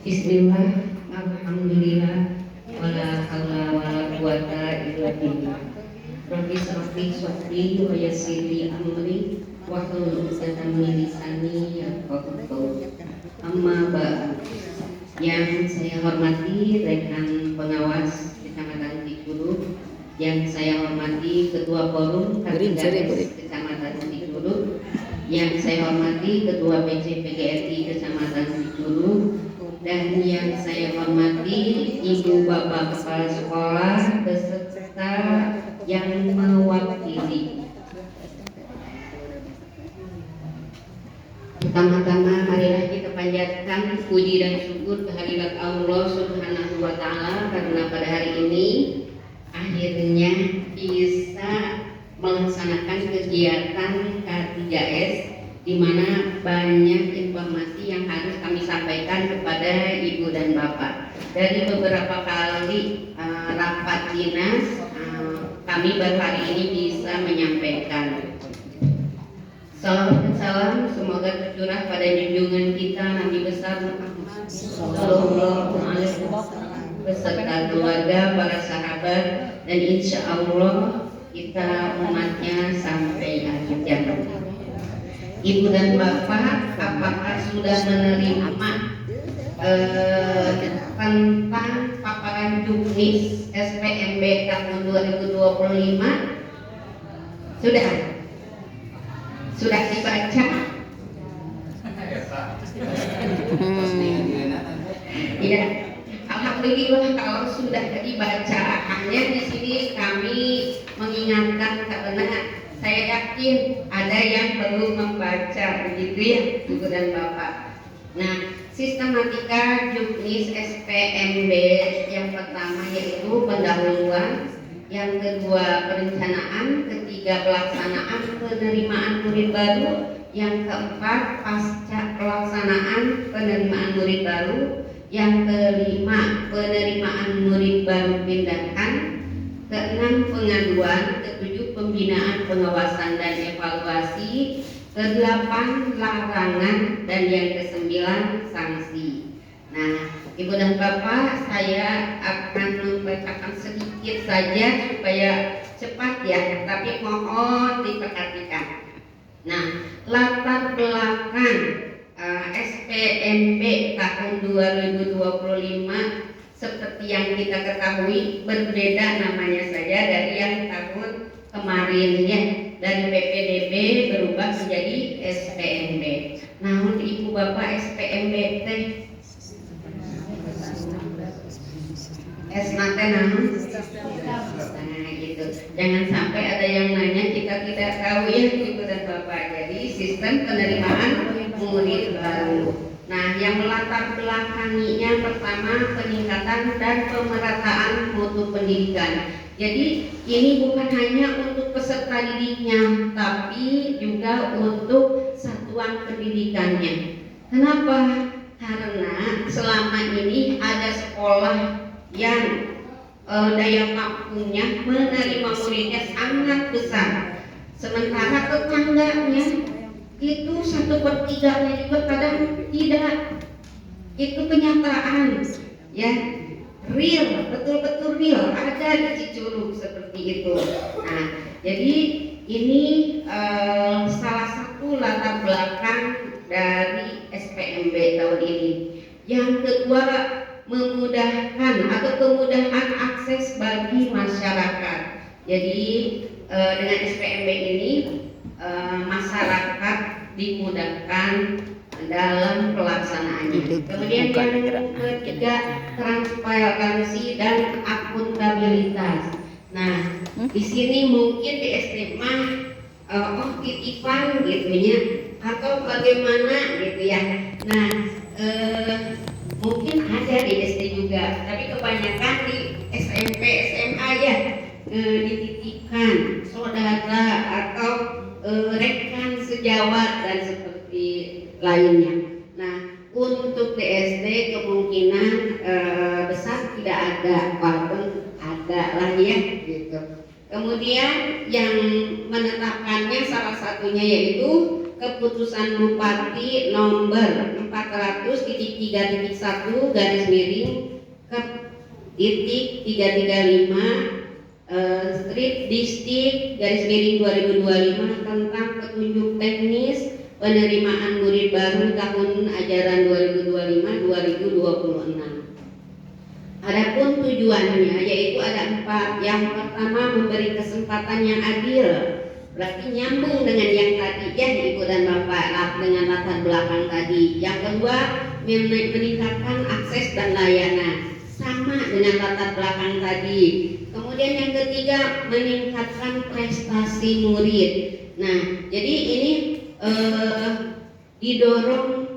Bismillah, alhamdulillah, wala haula wala quwata illa billah. Rabbi shrahli sadri wa yassir li amri wahlul 'uqdatam min lisani yafqahu qawli. Amma ba'd. Yang saya hormati rekan pengawas Kecamatan Cikuru, yang saya hormati Ketua Forum K3S Kecamatan Cikuru, yang saya hormati Ketua PC PGRI Kecamatan Cikuru, dan yang saya hormati Ibu Bapak Kepala Sekolah beserta yang mewakili. Pertama-tama marilah kita panjatkan puji dan syukur kehadirat Allah Subhanahu wa Ta'ala, karena pada hari ini akhirnya bisa melaksanakan kegiatan K3S, di mana banyak informasi yang harus kami sampaikan kepada Ibu dan Bapak. Dari beberapa kali rapat dinas, kami baru hari ini bisa menyampaikan. Salam dan salam semoga tercurah pada junjungan kita Nabi besar Muhammad Sallallahu Alaihi Wasallam beserta keluarga, para sahabat, dan insya Allah kita umatnya sampai akhir zaman. Ibu dan Bapak, apakah sudah menerima tentang paparan juknis SPMB tahun 2025? Sudah? Sudah dibaca? Iya. Alhamdulillah kalau sudah dibaca. Hanya di sini kami mengingatkan karena saya yakin ada yang belum membaca, begitu ya Ibu dan Bapak. Nah, sistematika juknis SPMB yang pertama yaitu pendahuluan, yang kedua perencanaan, ketiga pelaksanaan penerimaan murid baru, yang keempat pasca pelaksanaan penerimaan murid baru, yang kelima penerimaan murid baru pindahan, keenam pengaduan, ketujuh pembinaan, pengawasan dan evaluasi, kedelapan larangan, dan yang kesembilan sanksi. Nah, Ibu dan Bapak, saya akan membacakan sedikit saja supaya cepat ya, tapi mohon diperhatikan. Nah, latar belakang SPMB tahun 2025 seperti yang kita ketahui berbeda namanya saja dari yang tahun kemarin ya, dari PPDB berubah menjadi SPMB. Nah, untuk Ibu Bapak SPMB teh S-nate namun, nah gitu. Jangan sampai ada yang nanya kita tidak tahu ya Ibu dan Bapak. Jadi sistem penerimaan murid baru. Nah, yang melatar belakanginya pertama peningkatan dan pemerataan mutu pendidikan. Jadi ini bukan hanya untuk peserta didiknya, tapi juga untuk satuan pendidikannya. Kenapa? Karena selama ini ada sekolah yang daya tampungnya menerima muridnya sangat besar, sementara tetangganya itu 1/3 juga kadang tidak. Itu kenyataan ya, real, betul-betul real, ada di Cikuru seperti itu. Nah, jadi ini salah satu latar belakang dari SPMB tahun ini. Yang kedua, memudahkan atau kemudahan akses bagi masyarakat. Jadi dengan SPMB ini masyarakat dimudahkan dalam pelaksanaannya. Kemudian yang ketiga, transparansi dan akuntabilitas. Nah, di sini mungkin di SMA titipan gitu ya, atau bagaimana gitu ya. Nah, mungkin ada di SD juga, tapi kebanyakan di SMP, SMA ya, dititipkan saudara atau rekan sejawat dan seperti lainnya. Nah, untuk di SD kemungkinan besar tidak ada, walaupun ada lah ya gitu. Kemudian yang menetapkannya salah satunya yaitu Keputusan Bupati nomor 400.3.1 garis miring ke titik 335 Street Distrik garis miring 2025 tentang petunjuk teknis penerimaan murid baru tahun ajaran 2025-2026. Adapun tujuannya yaitu ada 4. Yang pertama, memberi kesempatan yang adil, berarti nyambung dengan yang tadi ya Ibu dan Bapak dengan latar belakang tadi. Yang kedua, meningkatkan akses dan layanan, sama dengan latar belakang tadi. Kemudian yang ketiga, meningkatkan prestasi murid. Nah, jadi ini didorong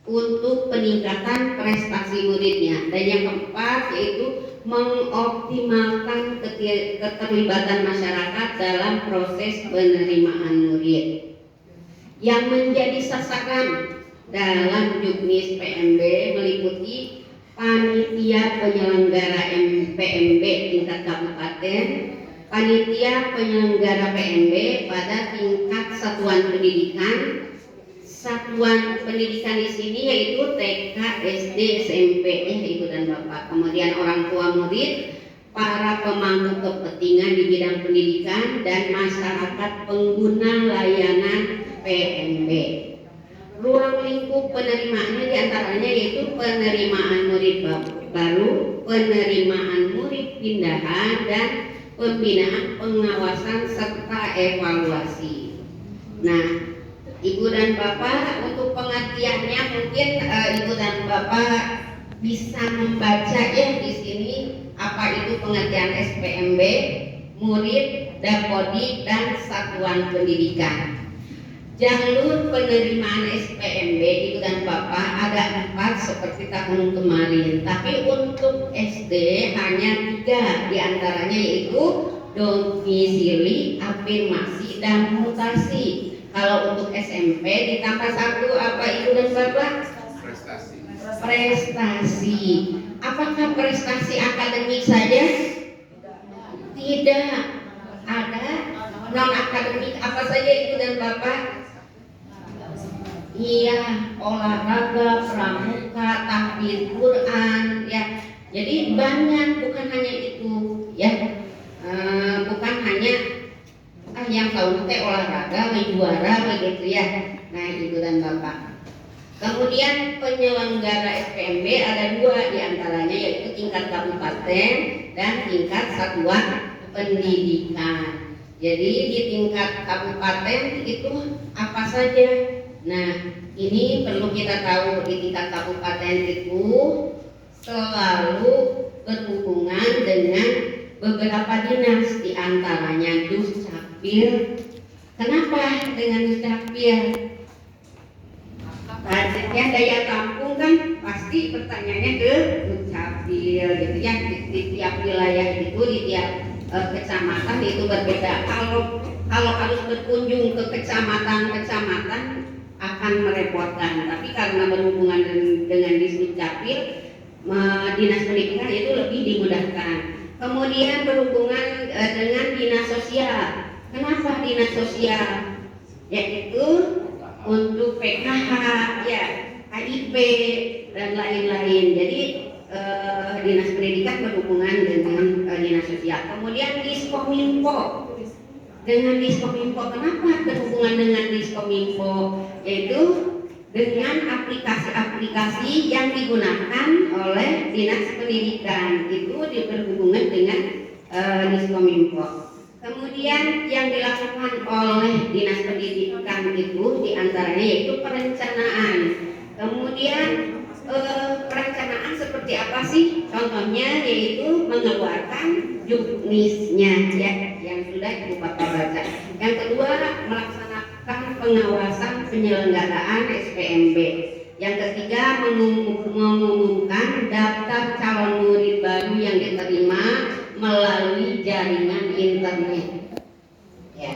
untuk peningkatan prestasi muridnya. Dan yang keempat yaitu mengoptimalkan keterlibatan masyarakat dalam proses penerimaan murid. Yang menjadi sasaran dalam Juknis PMB meliputi panitia penyelenggara PMB tingkat kabupaten, panitia penyelenggara PMB pada tingkat satuan pendidikan. Satuan pendidikan di sini yaitu TK, SD, SMP ya Ibu dan Bapak. Kemudian orang tua murid, para pemangku kepentingan di bidang pendidikan dan masyarakat pengguna layanan PMB. Ruang lingkup penerimaannya diantaranya yaitu penerimaan murid baru, penerimaan murid pindahan, dan pembinaan pengawasan serta evaluasi. Nah, Ibu dan Bapak, untuk pengertiannya mungkin Ibu dan Bapak bisa membaca ya di sini apa itu pengertian SPMB, murid, dapodik, dan satuan pendidikan. Jalur penerimaan SPMB Ibu dan Bapak ada 4 seperti tahun kemarin, tapi untuk SD hanya 3 diantaranya yaitu domisili, afirmasi, dan mutasi. Kalau untuk SMP ditambah 1 apa Ibu dan Bapak? Prestasi. Apakah prestasi akademik saja? Tidak. Ada non akademik apa saja Ibu dan Bapak? Iya, olahraga, pramuka, tahfidz Quran ya. Jadi banyak, bukan hanya itu ya. Bukan hanya yang tahu teh olahraga, juara begitu ya. Nah Ibu dan Bapak. Kemudian penyelenggara SPMB ada 2 diantaranya yaitu tingkat kabupaten dan tingkat satuan pendidikan. Jadi di tingkat kabupaten itu apa saja? Nah ini perlu kita tahu, di tingkat kabupaten itu selalu berhubungan dengan beberapa dinas, diantaranya Dukcapil. Kenapa dengan Dukcapil? Budgetnya daya tampung kan pasti pertanyaannya ke Dukcapil gitu ya. Di tiap wilayah itu, di tiap kecamatan itu berbeda. Kalau harus berkunjung ke kecamatan akan merepotkan. Tapi karena berhubungan dengan Dukcapil, dinas pendidikan itu lebih dimudahkan. Kemudian berhubungan dengan dinas sosial. Kenapa dinas sosial? Yaitu untuk PKH, ya, KIP dan lain-lain. Jadi dinas pendidikan berhubungan dengan dinas sosial. Kemudian Diskominfo. Dengan Diskominfo, kenapa berhubungan dengan Diskominfo? Yaitu dengan aplikasi-aplikasi yang digunakan oleh dinas pendidikan, itu berhubungan dengan Diskominfo. Kemudian yang dilakukan oleh dinas pendidikan itu diantaranya yaitu perencanaan. Kemudian perencanaan seperti apa sih? Contohnya yaitu mengeluarkan juknisnya ya, yang sudah Ibu Bapak baca. Yang kedua, melaksanakan pengawasan penyelenggaraan SPMB. Yang ketiga, mengumumkan daftar calon murid baru yang diterima melalui jaringan internet. Ya.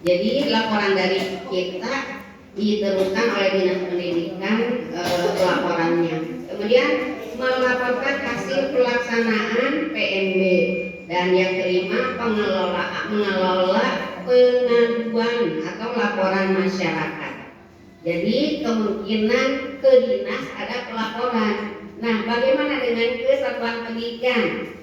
Jadi laporan dari kita diteruskan oleh dinas pendidikan laporannya. Kemudian melaporkan hasil pelaksanaan PMB. Dan yang kelima, mengelola pengaduan atau laporan masyarakat. kemungkinan ke dinas ada pelaporan. Nah, bagaimana dengan kesatuan pendidikan?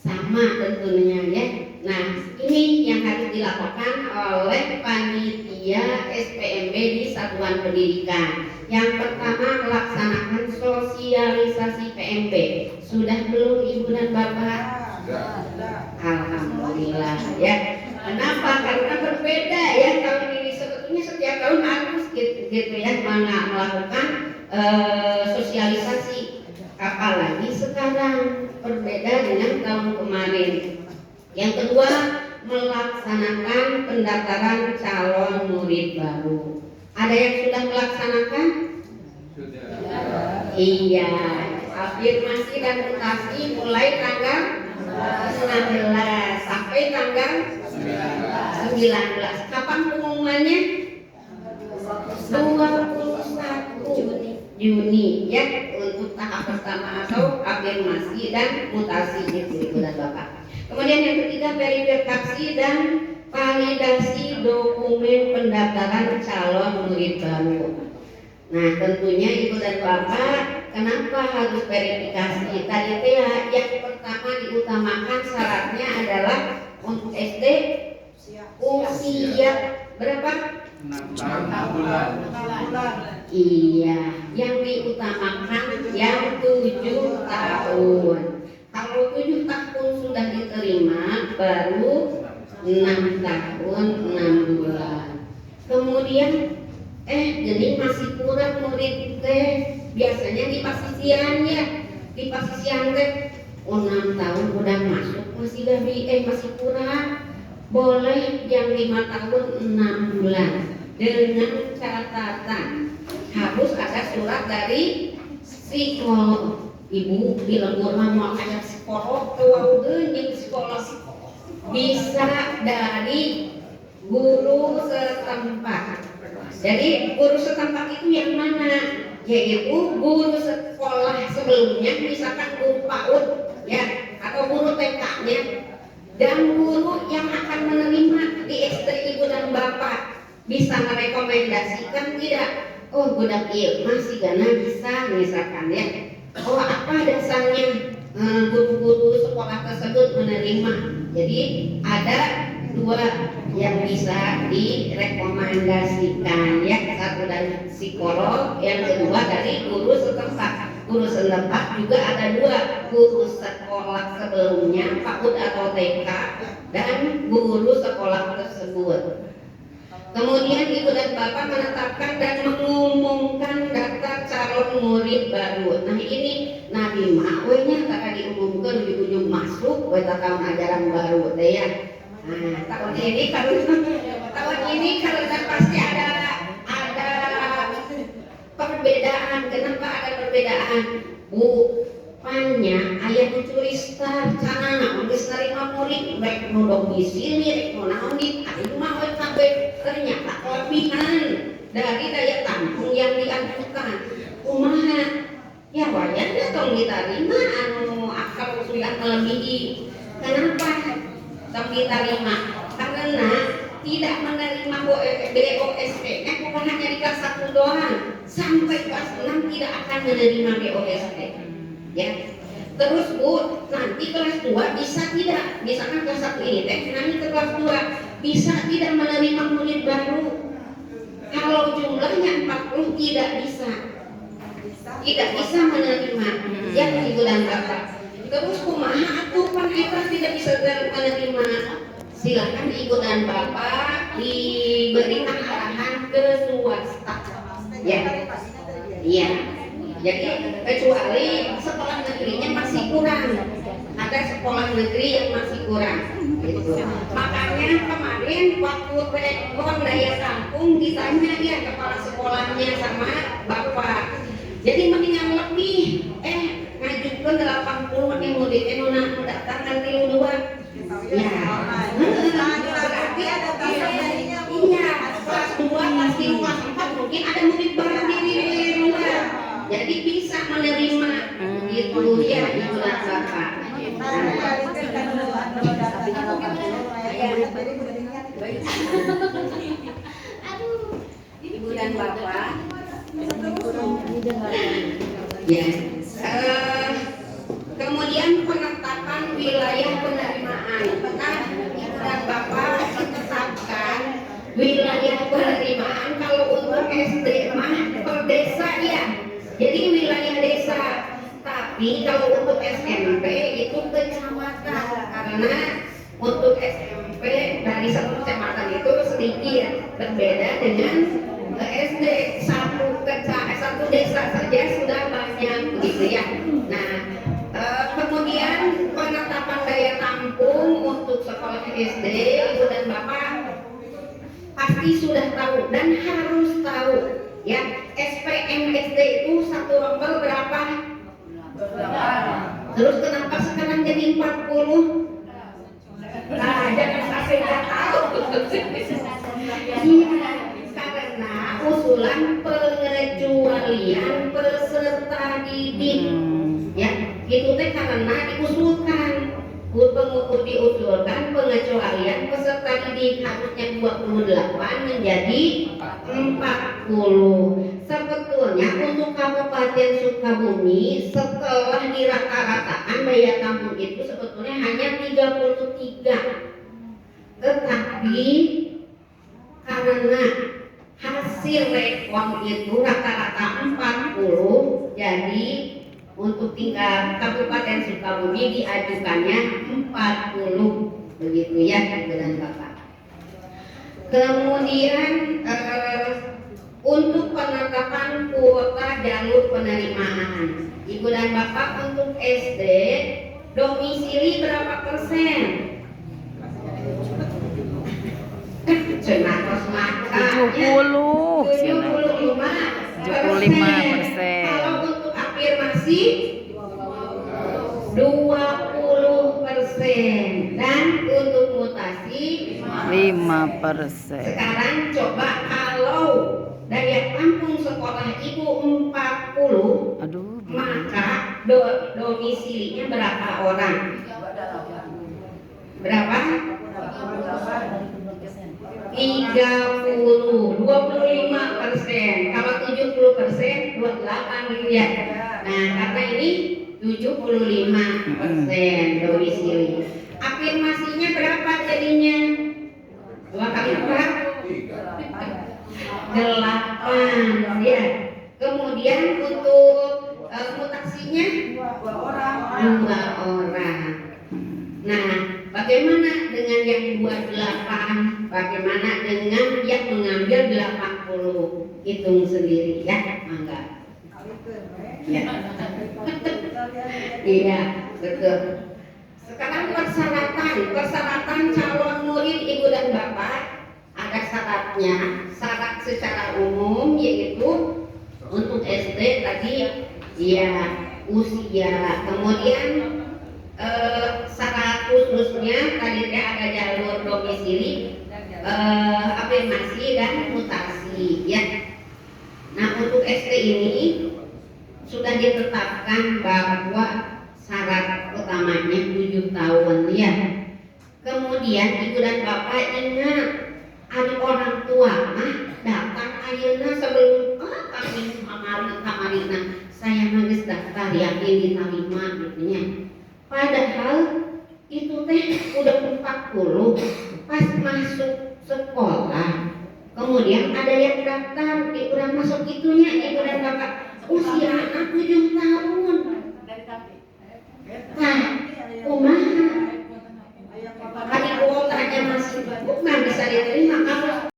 Sama tentunya ya. Nah, ini yang harus dilakukan oleh panitia SPMB di satuan pendidikan. Yang pertama, melaksanakan sosialisasi PMB. Sudah belum Ibu dan Bapak? Alhamdulillah ya. Kenapa? Karena berbeda ya tahun ini. Sebetulnya setiap tahun harus gitu ya melakukan sosialisasi. Apalagi sekarang berbeda dengan tahun kemarin. Yang kedua, melaksanakan pendaftaran calon murid baru. Ada yang sudah melaksanakan? Sudah. Iya. Afirmasi dan mutasi mulai tanggal 16 sampai tanggal 19. Kapan pengumumannya? 21 Juni ya, untuk tahap pertama atau afirmasi dan mutasi itu Ibu dan Bapak. Kemudian yang ketiga, verifikasi dan validasi dokumen pendaftaran calon murid baru. Nah, tentunya Ibu dan Bapak, kenapa harus verifikasi? Tadi yang pertama diutamakan syaratnya adalah untuk SD usia berapa? 6 bulan. Iya, yang diutamakan yang 7 tahun. Kalau 7 tahun sudah diterima, baru 6 tahun 6 bulan. Kemudian jadi masih kurang murid teh. Biasanya di pasisian ya, di pasisian teh 6 tahun udah masuk masih kurang. Boleh yang 5 tahun 6 bulan dengan catatan harus ada surat dari psikolog. Ibu di lembur mau ada psikolog kewaudeun jeung psikolog bisa dari guru setempat. Jadi guru setempat itu yang mana? Yaitu guru sekolah sebelumnya, misalkan guru PAUD ya, atau guru TK-nya, dan guru yang akan menerima di SD Ibu dan Bapak bisa merekomendasikan tidak? Oh, budak ieu masih gana bisa misalkan ya. Oh, apa dasarnya guru-guru sekolah tersebut menerima? Jadi ada 2 yang bisa direkomendasikan ya, satu dari psikolog, yang kedua dari guru setempat. Guru setempat juga ada 2, guru sekolah sebelumnya PAUD atau TK dan guru sekolah tersebut. Kemudian Ibu dan Bapak menetapkan dan mengumumkan daftar calon murid baru. Nah ini Nabi Ma'wenya karena diumumkan ujung-ujung masuk pada tahun ajaran baru teh ya. Nah tahun ini karena pasti ada perbedaan. Kenapa ada perbedaan? Bu, pannya ayah mencuri star karena geus narima murid rek nu domisili rek nu naon di anu mah we kabeh ternyata kelebihan dari daya tampung yang diajukan. Kumaha? Ya wayahnya tong diterima anu akal sudah melebihi. Kenapa tong diterima? Karena tidak menerima BOSP bukan hanya di kelas 1 doang, sampai kelas 6 tidak akan menerima BOSP ya. Terus Bu, nanti kelas 2 bisa tidak, misalkan kelas 1 ini nanti ke kelas 2 bisa tidak menerima murid baru. Kalau jumlahnya 40 tidak bisa menerima ya Ibu dan Bapak. Terus kumaha atuh pan eta tidak bisa menerima? Silakan Ibu dan Bapak diberikan arahan ke swasta ya. Iya. Jadi kecuali sekolah negerinya masih kurang, ada sekolah negeri yang masih kurang gitu. Makanya kemarin waktu rekon daya tampung ditanya ya kepala sekolahnya sama bapak, jadi mendingan lebih ngajukan 80 yang murid nuna datang nanti dua ya. Berarti ada iya kelas 2 kelas 3 kelas 4 mungkin ada murid baru di luar. Jadi bisa menerima itu ya Ibu dan Bapak. Ibu dan Bapak, Ya. Kemudian penetapan wilayah penerimaan. Apakah Ibu dan Bapak menetapkan wilayah penerimaan kalau untuk SD mah per desa ya? Jadi wilayah desa. Tapi kalau untuk SMP itu kecamatan karena untuk SMP dari satu kecamatan itu sedikit berbeda dengan SD satu desa saja sudah banyak begitu ya. Nah, kemudian penetapan daya tampung untuk sekolah SD Ibu dan Bapak pasti sudah tahu dan harus tahu ya. SPM SD itu satu rombel berapa? Terus kenapa sekarang jadi 40? Nah, jangan sampai nggak tahu. Iya, karena usulan pengecualian peserta didik. Ya, itu teh karena diusulkan pengecualian peserta didik harusnya 28 menjadi 40. Sebetulnya untuk Kabupaten Sukabumi setelah dirata-ratakan daya tampung itu sebetulnya hanya 33. Tetapi karena hasil rekon itu rata-rata 40, jadi untuk tingkat Kabupaten Sukabumi diajukannya 40 begitu ya Ibu dan Bapak. Kemudian untuk penetapan kuota jalur penerimaan Ibu dan Bapak untuk SD domisili berapa persen? Cenatos maka 75%. Kalau untuk afirmasi 20% dan untuk mutasi 5%. Sekarang coba kalau daya tampung sekolah Ibu 40, maka domisilinya berapa orang? Berapa? 30, 25%. Kalau 70%, 28 gitu ya. Nah, karena ini 75% domisili. Afirmasinya berapa jadinya? 2 kali 4? 8 ya. Kemudian untuk mutasinya 2 orang. Nah, bagaimana dengan yang 28? Bagaimana dengan yang mengambil 80? Hitung sendiri ya, mangga. Ya. Iya, betul. Sekarang persyaratan calon murid Ibu dan Bapak ada syaratnya. Syarat secara umum yaitu untuk SD tadi ya usia, kemudian syarat khususnya tadi ada jalur domisili, afirmasi dan mutasi ya. Nah, untuk SD ini sudah ditetapkan bahwa syarat utamanya 7 tahun ya. Kemudian Ibu dan Bapak ingat, ada orang tua datang ayeuna sebelum kami kamarina saya magis daftar yakin diterima gitu nya. Padahal itu teh udah 40 pas masuk sekolah. Kemudian ada yang daftar, kurang masuk itunya Ibu dan Bapak usia anak 7 tahun. Nah, kumaha